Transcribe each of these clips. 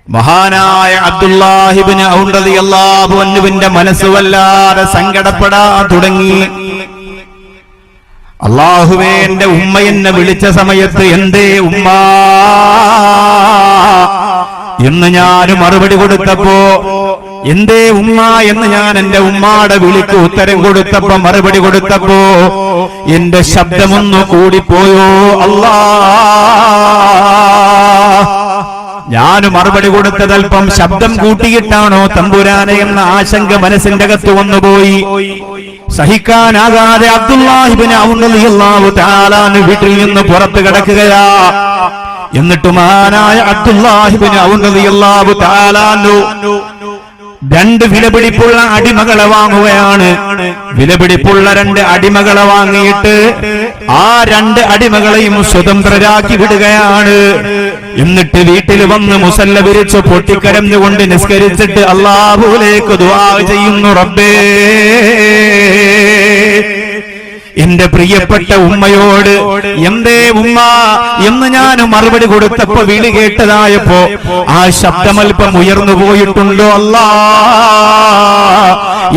മഹാനായ അബ്ദുല്ലാഹി ഇബ്നു ഔൻ റളിയല്ലാഹു അൻഹുവിന്റെ മനസ്സ് വല്ലാതെ സങ്കടപ്പെടാൻ തുടങ്ങി. അല്ലാഹുവേ, എന്റെ ഉമ്മ എന്നെ വിളിച്ച സമയത്ത് എന്തേ ഉമ്മ എന്ന് ഞാൻ മറുപടി കൊടുത്തപ്പോ, എന്തേ ഉമ്മ എന്ന് ഞാൻ എന്റെ ഉമ്മാടെ വിളിക്ക് ഉത്തരം കൊടുത്തപ്പോ, മറുപടി കൊടുത്തപ്പോ എന്റെ ശബ്ദമൊന്നു കൂടിപ്പോയോ അല്ലാ. ഞാൻ മറുപടി കൊടുത്തതൽപ്പം ശബ്ദം കൂട്ടിയിട്ടാണോ തമ്പുരാനെ എന്ന ആശങ്ക മനസ്സിന്റെ അകത്ത് വന്നുപോയി. സഹിക്കാനാകാതെ അബ്ദുല്ലാഹി ഇബ്നു ഔൻ റളിയല്ലാഹു തആല വീട്ടിൽ നിന്ന് പുറത്തു കിടക്കുകയാ. എന്നിട്ട് മഹാനായ അബ്ദുല്ലാഹി ഇബ്നു ഔൻ റളിയല്ലാഹു തആല രണ്ട് വിലപിടിപ്പുള്ള അടിമകളെ വാങ്ങുകയാണ്. വിലപിടിപ്പുള്ള രണ്ട് അടിമകളെ വാങ്ങിയിട്ട് ആ രണ്ട് അടിമകളെയും സ്വതന്ത്രരാക്കി വിടുകയാണ്. എന്നിട്ട് വീട്ടിൽ വന്ന് മുസല്ല വിരിച്ച് പൊട്ടിക്കരഞ്ഞുകൊണ്ട് നിസ്കരിച്ചിട്ട് അല്ലാഹുവിലേക്ക് ദുആ ചെയ്യുന്നു, റബ്ബേ, എന്റെ പ്രിയപ്പെട്ട ഉമ്മയോട് എന്തേ ഉമ്മ എന്ന് ഞാൻ മറുപടി കൊടുത്തപ്പോ വിളി കേട്ടതായപ്പോ ആ ശബ്ദമൽപ്പം ഉയർന്നു പോയിട്ടുണ്ടോ അല്ലാ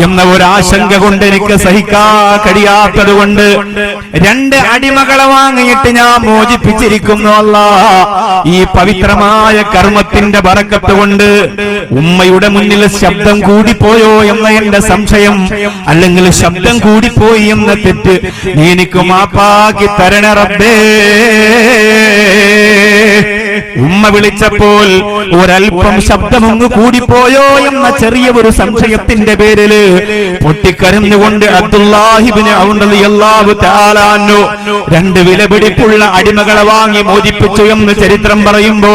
എന്ന ഒരാശങ്ക കൊണ്ട് എനിക്ക് സഹിക്കാൻ കഴിയാത്തത് കൊണ്ട് രണ്ട് അടിമകളെ വാങ്ങിയിട്ട് ഞാൻ മോചിപ്പിച്ചിരിക്കുന്നു അല്ലാ. ഈ പവിത്രമായ കർമ്മത്തിന്റെ ബറക്കത്ത് കൊണ്ട് ഉമ്മയുടെ മുന്നിൽ ശബ്ദം കൂടിപ്പോയോ എന്ന എന്റെ സംശയം, അല്ലെങ്കിൽ ശബ്ദം കൂടിപ്പോയി എന്ന തെറ്റ് നീ എനിക്ക് മാപ്പാക്കി തരണേ റബ്ബേ. ഉമ്മ വിളിച്ചപ്പോൾ ഒരൽപ്പം ശബ്ദമൊന്ന് കൂടിപ്പോയോ എന്ന ചെറിയ ഒരു സംശയത്തിന്റെ പേരില് പൊട്ടിക്കരഞ്ഞുകൊണ്ട് അബ്ദുല്ലാഹി ഇബ്നു ഔൻ റളിയല്ലാഹു തആല അൻഹു രണ്ട് വിലപിടിപ്പുള്ള അടിമകളെ വാങ്ങി മോചിപ്പിച്ചു എന്ന് ചരിത്രം പറയുമ്പോ,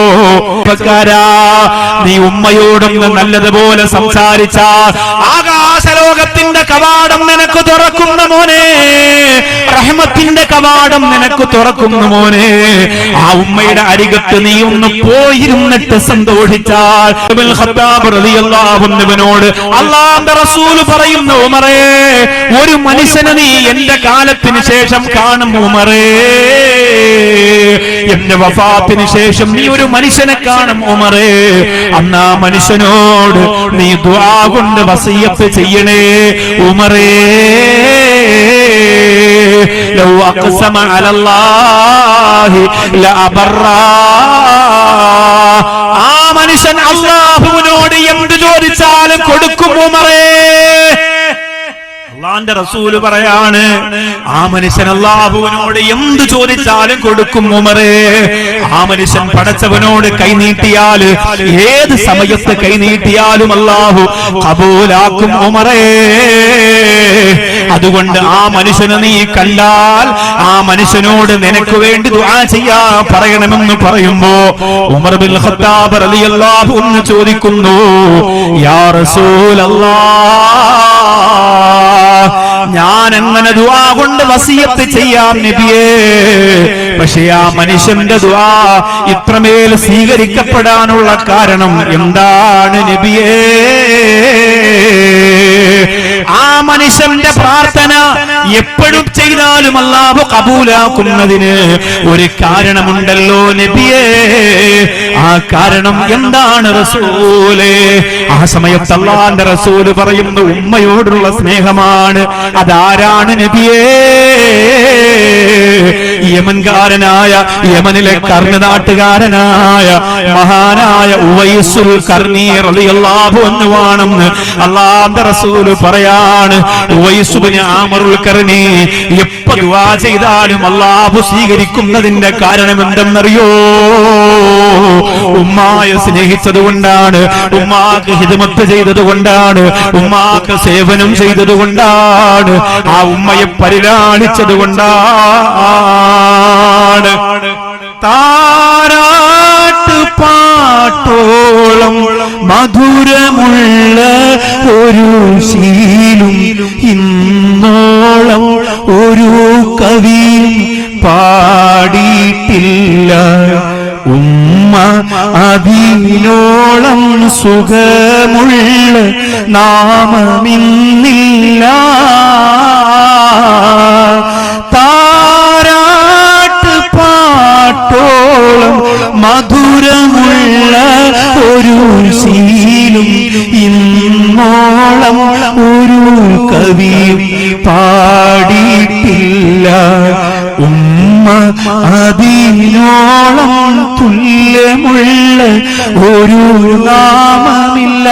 നീ ഉമ്മയോടൊന്ന് നല്ലതുപോലെ സംസാരിച്ചാൽ ആകാശലോകത്തിന്റെ കവാടം നിനക്ക് തുറക്കുന്ന മോനെ, റഹ്മത്തിന്റെ കവാടം നിനക്ക് തുറക്കുന്നു മോനെ. ആ ഉമ്മയുടെ അരികത്ത് നീ ഒന്ന് പോയിരുന്നിട്ട് സന്തോഷിച്ചാൽ റളിയല്ലാഹുവിനോട് അല്ലാഹുവിന്റെ റസൂൽ പറയുന്നു, ഉമറേ, ഒരു മനുഷ്യനെ നീ എന്റെ കാലത്തിന് ശേഷം കാണും ഉമറേ, എന്റെ വഫാത്തിന് ശേഷം നീ ഒരു മനുഷ്യനെ കാണും ഉമറേ. അന്ന് ആ മനുഷ്യനോട് നീ ദുആ കൊണ്ട് വസിയത്ത് ചെയ്യണേ ഉമറേ. ലൗ അഖ്സമ അലല്ലാഹി ലഅബറാ. ആ മനുഷ്യൻ അല്ലാഹുവിനോട് എന്ത് ചോദിച്ചാലും കൊടുക്കും ഉമറേ. അല്ലാഹുവിന്റെ റസൂൽ പറയാണ്, ആ മനുഷ്യൻ അല്ലാഹുവിനോട് എന്ത് ചോദിച്ചാലും കൊടുക്കും ഉമറേ. ആ മനുഷ്യൻ പടച്ചവനോട് കൈനീട്ടിയാൽ, ഏത് സമയത്ത് കൈനീട്ടിയാലും അല്ലാഹു ഖബൂലാക്കും ഉമറേ. അതുകൊണ്ട് ആ മനുഷ്യനെ നീ കണ്ടാൽ ആ മനുഷ്യനോട് നിനക്ക് വേണ്ടി ദുആ ചെയ്യാ പറയണമെന്ന് പറയുമ്പോ ഉമർ ബിൻ ഖത്താബ് റളിയല്ലാഹു അൻഹു ചോദിക്കുന്നു, യാ റസൂലല്ലാഹ്, ഞാൻ എങ്ങനെ ദുആ കൊണ്ട് വസിയത്ത് ചെയ്യാം നബിയേ? പക്ഷേ ആ മനുഷ്യന്റെ ദുആ ഇത്രമേൽ സ്വീകരിക്കപ്പെടാനുള്ള കാരണം എന്താണ് നബിയേ? ആ മനുഷ്യന്റെ പ്രാർത്ഥന എപ്പോഴും ചെയ്താലും അല്ലാഹു കബൂലാക്കുന്നതിന് ഒരു കാരണമുണ്ടല്ലോ നബിയേ. ആ കാരണം എന്താണ് റസൂലേ? ആ സമയത്ത് അല്ലാഹുവിന്റെ റസൂൽ പറയുന്നു, ഉമ്മയോടുള്ള സ്നേഹമാണ്. അതാരാണ് നബിയേ? യമൻകാരനായ, യമനിലെ കർണനാട്ടുകാരനായ മഹാനായ ഉവൈസുൽ ഖർനി റളിയല്ലാഹു അൻഹു ആണെന്ന് അല്ലാഹുവിന്റെ റസൂൽ പറയാണ്. ഉവൈസ് ഇബ്നു ആമിറുൽ ഖർനി എപ്പോൾ ദുആ ചെയ്താലും അല്ലാഹു സ്വീകരിക്കുന്നതിന്റെ കാരണം എന്തെന്നറിയോ? ഉമ്മായെ സ്നേഹിച്ചതുകൊണ്ടാണ്, ഉമ്മാക്ക് ഹിദ്മത്ത് ചെയ്തതുകൊണ്ടാണ്, ഉമ്മാക്ക് സേവനം ചെയ്തതുകൊണ്ടാണ്, ആ ഉമ്മയെ പരിലാളിച്ചതുകൊണ്ടാണ്. താരാട്ട് പാട്ടോളം മധുരമുള്ള ഒരു ശീലും ഇന്നോളം ഒരു കവിയും പാടിയിട്ടില്ല. ഉമ്മ അതിനോളം സുഖമുള്ള നാമമിന്നില്ല. താരാട്ട് പാട്ടോളം മധുരമുള്ള ഒരു ശീലും ഇന്നോളം ഒരു കവി പാടിയിട്ടില്ല. ഉമ്മ അതിനോളം തുല്യമുള്ള ഒരു നാമമില്ല